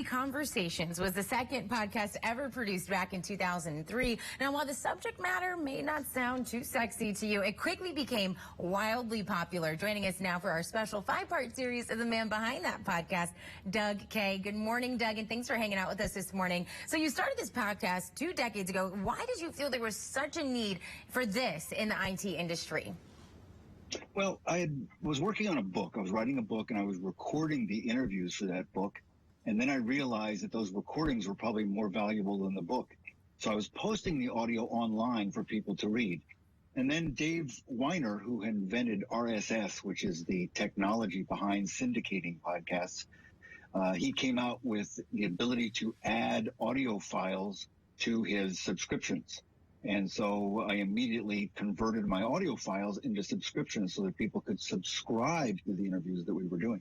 IT Conversations was the second podcast ever produced back in 2003. Now, while the subject matter may not sound too sexy to you, it quickly became wildly popular. Joining us now for our special 5-part series is the man behind that podcast, Doug Kaye. Good morning, Doug, and thanks for hanging out with us this morning. So you started this podcast 2 decades ago. Why did you feel there was such a need for this in the IT industry? Well, I was working on a book. I was writing a book, and I was recording the interviews for that book. And then I realized that those recordings were probably more valuable than the book. So I was posting the audio online for people to read. And then Dave Weiner, who invented RSS, which is the technology behind syndicating podcasts, he came out with the ability to add audio files to his subscriptions. And so I immediately converted my audio files into subscriptions so that people could subscribe to the interviews that we were doing.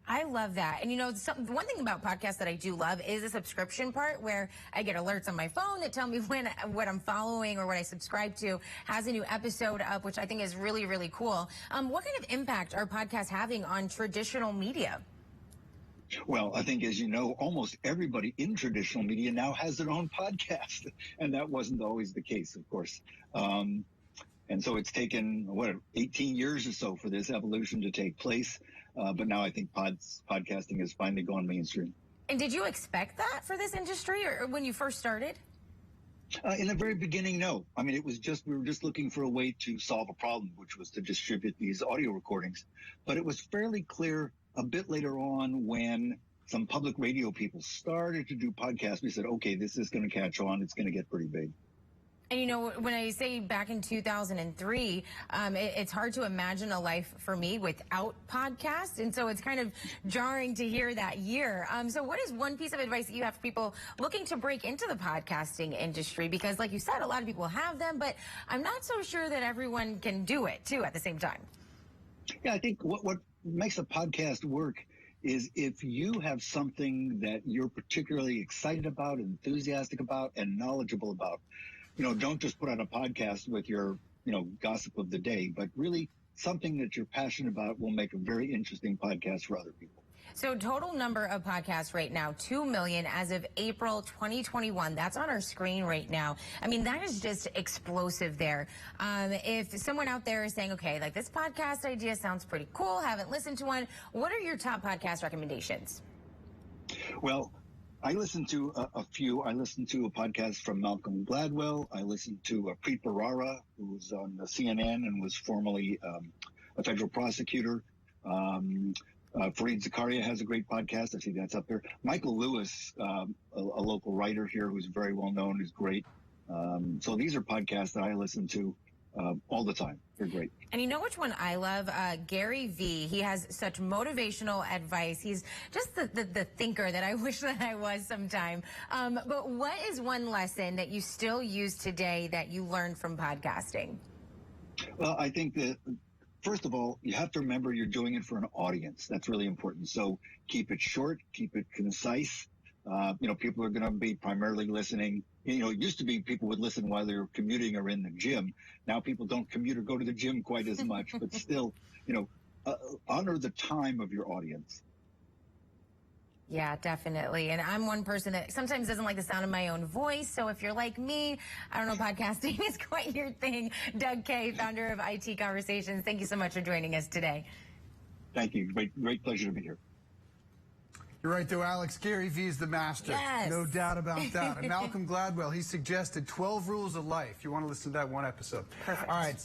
I love that. And you know, one thing about podcasts that I do love is the subscription part, where I get alerts on my phone that tell me when what I'm following or what I subscribe to has a new episode up, which I think is really, really cool. What kind of impact are podcasts having on traditional media? Well, I think, as you know, almost everybody in traditional media now has their own podcast, and that wasn't always the case, of course. And so it's taken, 18 years or so for this evolution to take place. But now I think podcasting has finally gone mainstream. And did you expect that for this industry, or when you first started? In the very beginning, no. I mean, we were just looking for a way to solve a problem, which was to distribute these audio recordings. But it was fairly clear a bit later on, when some public radio people started to do podcasts, we said, okay, this is going to catch on. It's going to get pretty big. And, you know, when I say back in 2003, it's hard to imagine a life for me without podcasts. And so it's kind of jarring to hear that year. So what is one piece of advice that you have for people looking to break into the podcasting industry? Because like you said, a lot of people have them, but I'm not so sure that everyone can do it, too, at the same time. Yeah, I think what makes a podcast work is if you have something that you're particularly excited about, enthusiastic about, and knowledgeable about. You know, don't just put on a podcast with your, gossip of the day, but really something that you're passionate about will make a very interesting podcast for other people. So total number of podcasts right now, 2 million as of April 2021. That's on our screen right now. I mean, that is just explosive there. If someone out there is saying, okay, like this podcast idea sounds pretty cool, haven't listened to one, what are your top podcast recommendations? Well, I listened to a few. I listened to a podcast from Malcolm Gladwell. I listened to Preet Bharara, who was on CNN and was formerly a federal prosecutor. Fareed Zakaria has a great podcast. I see that's up there. Michael Lewis, a local writer here who's very well known, is great. So these are podcasts that I listen to all the time. They're great. And you know which one I love? Gary V. He has such motivational advice. He's just the thinker that I wish that I was sometime. But what is one lesson that you still use today that you learned from podcasting? Well, I think that, first of all, you have to remember you're doing it for an audience. That's really important. So keep it short, keep it concise. People are going to be primarily listening. It used to be people would listen while they were commuting or in the gym. Now people don't commute or go to the gym quite as much, but still, honor the time of your audience. Yeah, definitely. And I'm one person that sometimes doesn't like the sound of my own voice. So if you're like me, I don't know, podcasting is quite your thing. Doug Kaye, founder of IT Conversations. Thank you so much for joining us today. Thank you. Great pleasure to be here. You're right, though, Alex. Gary V is the master. Yes. No doubt about that. And Malcolm Gladwell, he suggested 12 rules of life. You want to listen to that one episode. Perfect. All right.